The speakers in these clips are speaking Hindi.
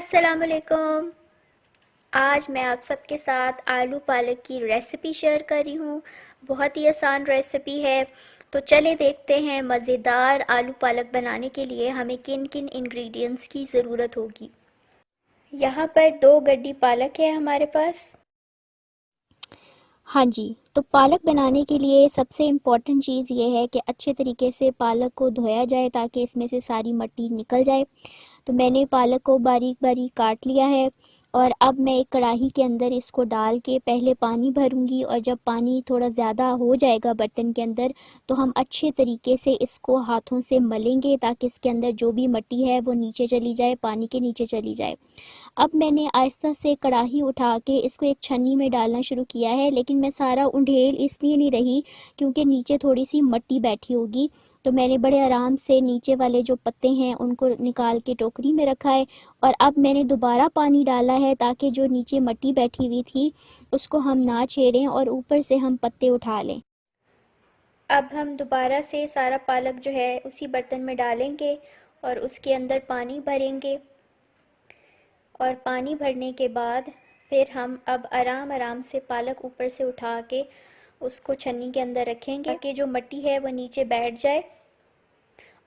अस्सलामुअलैकुम। आज मैं आप सबके साथ आलू पालक की रेसिपी शेयर कर रही हूँ। बहुत ही आसान रेसिपी है। तो चलें देखते हैं मज़ेदार आलू पालक बनाने के लिए हमें किन किन इंग्रेडिएंट्स की ज़रूरत होगी। यहाँ पर 2 गड्डी पालक है हमारे पास। हाँ जी, तो पालक बनाने के लिए सबसे इम्पॉर्टेंट चीज़ ये है कि अच्छे तरीके से पालक को धोया जाए ताकि इसमें से सारी मिट्टी निकल जाए। तो मैंने पालक को बारीक बारीक काट लिया है और अब मैं एक कढ़ाई के अंदर इसको डाल के पहले पानी भरूंगी, और जब पानी थोड़ा ज़्यादा हो जाएगा बर्तन के अंदर तो हम अच्छे तरीके से इसको हाथों से मलेंगे ताकि इसके अंदर जो भी मिट्टी है वो नीचे चली जाए, पानी के नीचे चली जाए। अब मैंने आहिस्ता से कढ़ाई उठा के इसको एक छन्नी में डालना शुरू किया है, लेकिन मैं सारा उंडेल इसलिए नहीं रही क्योंकि नीचे थोड़ी सी मिट्टी बैठी होगी। तो मैंने बड़े आराम से नीचे वाले जो पत्ते हैं उनको निकाल के टोकरी में रखा है, और अब मैंने दोबारा पानी डाला है ताकि जो नीचे मिट्टी बैठी हुई थी उसको हम ना छेड़ें और ऊपर से हम पत्ते उठा लें। अब हम दोबारा से सारा पालक जो है उसी बर्तन में डालेंगे और उसके अंदर पानी भरेंगे, और पानी भरने के बाद फिर हम अब आराम आराम से पालक ऊपर से उठा के उसको छन्नी के अंदर रखेंगे ताकि जो मिट्टी है वो नीचे बैठ जाए,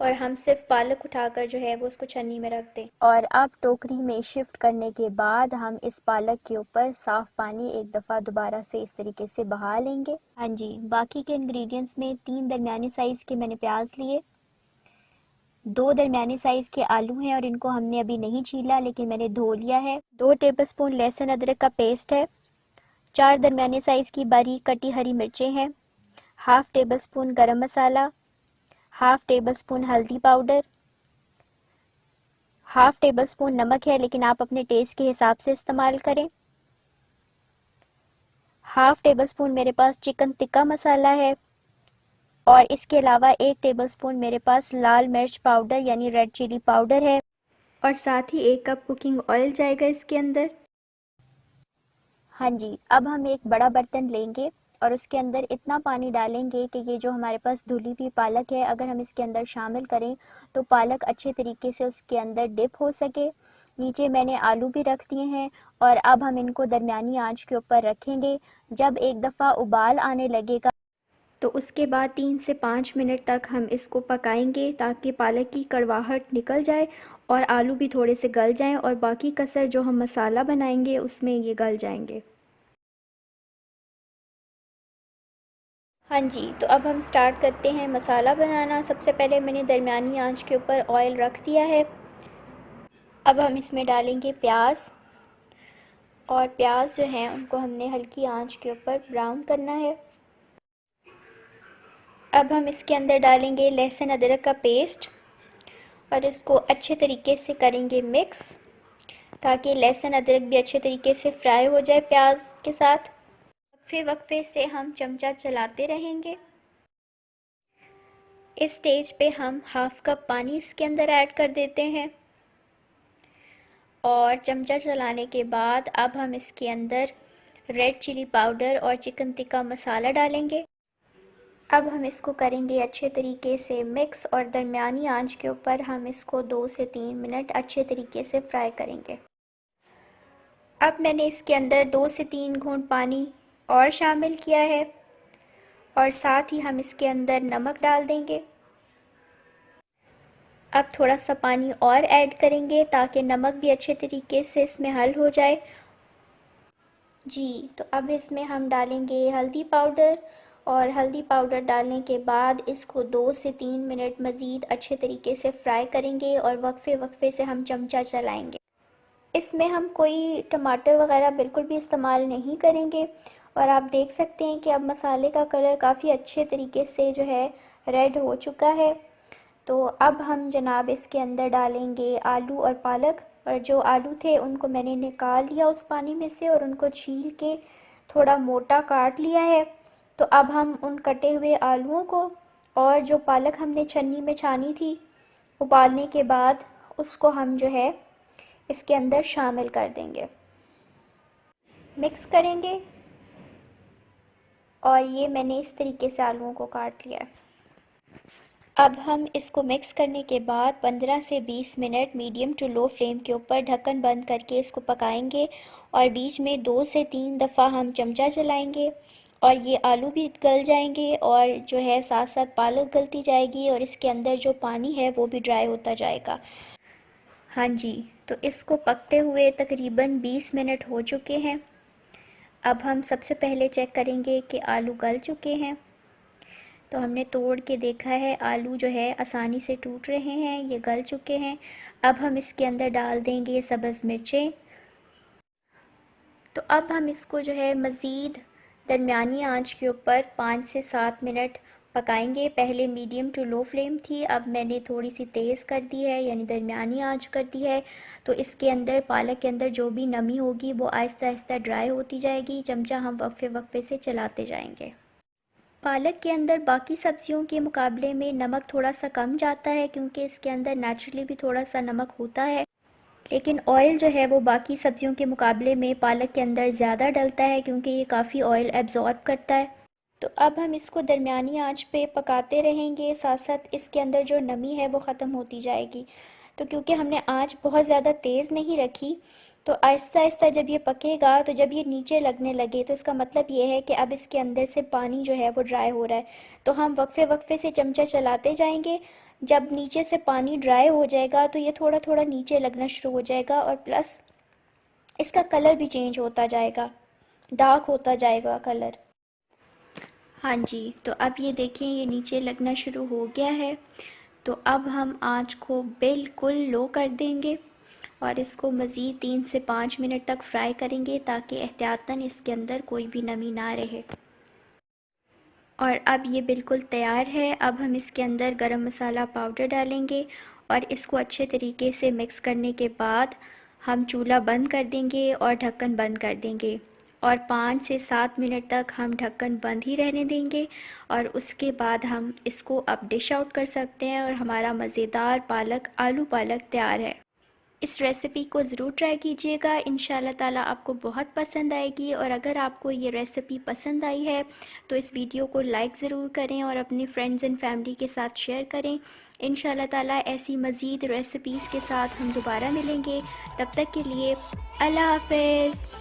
और हम सिर्फ पालक उठाकर जो है वो उसको छन्नी में रख दें। और अब टोकरी में शिफ्ट करने के बाद हम इस पालक के ऊपर साफ़ पानी एक दफ़ा दोबारा से इस तरीके से बहा लेंगे। हाँ जी, बाकी के इंग्रेडिएंट्स में 3 दरमियानी साइज़ के मैंने प्याज लिए, 2 दरमियानी साइज़ के आलू हैं और इनको हमने अभी नहीं छीला लेकिन मैंने धो लिया है। 2 टेबलस्पून लहसुन अदरक का पेस्ट है, 4 दरमियानी साइज़ की बारीक कटी हरी मिर्चें हैं, हाफ़ टेबल स्पून गरम मसाला, हाफ़ टेबल स्पून हल्दी पाउडर, हाफ़ टेबल स्पून नमक है लेकिन आप अपने टेस्ट के हिसाब से इस्तेमाल करें। हाफ़ टेबल स्पून मेरे पास चिकन टिक्का मसाला है, और इसके अलावा 1 टेबल स्पून मेरे पास लाल मिर्च पाउडर यानी रेड चिली पाउडर है, और साथ ही 1 कप कुकिंग ऑयल जाएगा इसके अंदर। हाँ जी, अब हम एक बड़ा बर्तन लेंगे और उसके अंदर इतना पानी डालेंगे कि ये जो हमारे पास धुली हुई पालक है अगर हम इसके अंदर शामिल करें तो पालक अच्छे तरीके से उसके अंदर डिप हो सके। नीचे मैंने आलू भी रख दिए हैं और अब हम इनको दरमियानी आंच के ऊपर रखेंगे। जब एक दफ़ा उबाल आने लगेगा तो उसके बाद 3 से 5 मिनट तक हम इसको पकाएंगे ताकि पालक की कड़वाहट निकल जाए और आलू भी थोड़े से गल जाएं, और बाकी कसर जो हम मसाला बनाएंगे उसमें ये गल जाएंगे। हाँ जी, तो अब हम स्टार्ट करते हैं मसाला बनाना। सबसे पहले मैंने दरमियानी आंच के ऊपर ऑयल रख दिया है। अब हम इसमें डालेंगे प्याज, और प्याज जो हैं उनको हमने हल्की आंच के ऊपर ब्राउन करना है। अब हम इसके अंदर डालेंगे लहसुन अदरक का पेस्ट और इसको अच्छे तरीके से करेंगे मिक्स ताकि लहसुन अदरक भी अच्छे तरीके से फ्राई हो जाए प्याज के साथ। वक्फे वक्फे से हम चमचा चलाते रहेंगे। इस स्टेज पे हम हाफ़ कप पानी इसके अंदर ऐड कर देते हैं, और चमचा चलाने के बाद अब हम इसके अंदर रेड चिली पाउडर और चिकन टिक्का मसाला डालेंगे। अब हम इसको करेंगे अच्छे तरीके से मिक्स, और दरमियानी आंच के ऊपर हम इसको 2 से 3 मिनट अच्छे तरीके से फ्राई करेंगे। अब मैंने इसके अंदर 2 से 3 घूंट पानी और शामिल किया है, और साथ ही हम इसके अंदर नमक डाल देंगे। अब थोड़ा सा पानी और ऐड करेंगे ताकि नमक भी अच्छे तरीके से इसमें हल हो जाए। जी, तो अब इसमें हम डालेंगे हल्दी पाउडर, और हल्दी पाउडर डालने के बाद इसको 2 से 3 मिनट मज़ीद अच्छे तरीके से फ्राई करेंगे, और वक्फे वक्फे से हम चमचा चलाएंगे। इसमें हम कोई टमाटर वगैरह बिल्कुल भी इस्तेमाल नहीं करेंगे, और आप देख सकते हैं कि अब मसाले का कलर काफ़ी अच्छे तरीके से जो है रेड हो चुका है। तो अब हम जनाब इसके अंदर डालेंगे आलू और पालक, और जो आलू थे उनको मैंने निकाल लिया उस पानी में से और उनको छील के थोड़ा मोटा काट लिया है। तो अब हम उन कटे हुए आलूओं को और जो पालक हमने छन्नी में छानी थी उबालने के बाद उसको हम जो है इसके अंदर शामिल कर देंगे, मिक्स करेंगे। और ये मैंने इस तरीके से आलूओं को काट लिया है। अब हम इसको मिक्स करने के बाद 15 से 20 minute medium to low flame के ऊपर ढक्कन बंद करके इसको पकाएंगे और बीच में 2 से 3 दफ़ा हम चमचा चलाएंगे और ये आलू भी गल जाएंगे और जो है साथ साथ पालक गलती जाएगी और इसके अंदर जो पानी है वो भी ड्राई होता जाएगा। हाँ जी, तो इसको पकते हुए तकरीबन 20 मिनट हो चुके हैं। अब हम सबसे पहले चेक करेंगे कि आलू गल चुके हैं। तो हमने तोड़ के देखा है, आलू जो है आसानी से टूट रहे हैं, ये गल चुके हैं। अब हम इसके अंदर डाल देंगे सब्ज़ मिर्चें। तो अब हम इसको जो है मज़ीद दरमियानी आंच के ऊपर 5 से 7 मिनट पकाएंगे। पहले मीडियम टू लो फ्लेम थी, अब मैंने थोड़ी सी तेज़ कर दी है, यानी दरमियानी आंच कर दी है। तो इसके अंदर पालक के अंदर जो भी नमी होगी वो आहिस्ता आहिस्ता ड्राई होती जाएगी। चमचा हम वक्फे वक्फे से चलाते जाएंगे। पालक के अंदर बाकी सब्जियों के मुकाबले में नमक थोड़ा सा कम जाता है क्योंकि इसके अंदर नेचुरली भी थोड़ा सा नमक होता है, लेकिन ऑयल जो है वो बाकी सब्जियों के मुकाबले में पालक के अंदर ज़्यादा डलता है क्योंकि ये काफ़ी ऑयल एब्जॉर्ब करता है। तो अब हम इसको दरमियानी आंच पे पकाते रहेंगे, साथ साथ इसके अंदर जो नमी है वो ख़त्म होती जाएगी। तो क्योंकि हमने आंच बहुत ज़्यादा तेज़ नहीं रखी, तो आहिस्ता आहिस्ता जब ये पकेगा, तो जब ये नीचे लगने लगे तो इसका मतलब ये है कि अब इसके अंदर से पानी जो है वो ड्राई हो रहा है। तो हम वक्फे वक्फे से चमचा चलाते जाएंगे। जब नीचे से पानी ड्राई हो जाएगा तो ये थोड़ा थोड़ा नीचे लगना शुरू हो जाएगा और प्लस इसका कलर भी चेंज होता जाएगा, डार्क होता जाएगा कलर। हाँ जी, तो अब ये देखें ये नीचे लगना शुरू हो गया है। तो अब हम आंच को बिल्कुल लो कर देंगे और इसको मज़ीद 3 से 5 मिनट तक फ्राई करेंगे ताकि एहतियातन इसके अंदर कोई भी नमी ना रहे। और अब ये बिल्कुल तैयार है। अब हम इसके अंदर गरम मसाला पाउडर डालेंगे और इसको अच्छे तरीके से मिक्स करने के बाद हम चूल्हा बंद कर देंगे और ढक्कन बंद कर देंगे और 5 से 7 मिनट तक हम ढक्कन बंद ही रहने देंगे और उसके बाद हम इसको अब डिश आउट कर सकते हैं और हमारा मज़ेदार पालक आलू पालक तैयार है। इस रेसिपी को ज़रूर ट्राई कीजिएगा, इंशाल्लाह ताला आपको बहुत पसंद आएगी। और अगर आपको ये रेसिपी पसंद आई है तो इस वीडियो को लाइक ज़रूर करें और अपने फ्रेंड्स एंड फैमिली के साथ शेयर करें। इंशाल्लाह ताला ऐसी मज़ीद रेसिपीज़ के साथ हम दोबारा मिलेंगे। तब तक के लिए अल्लाह हाफ़िज़।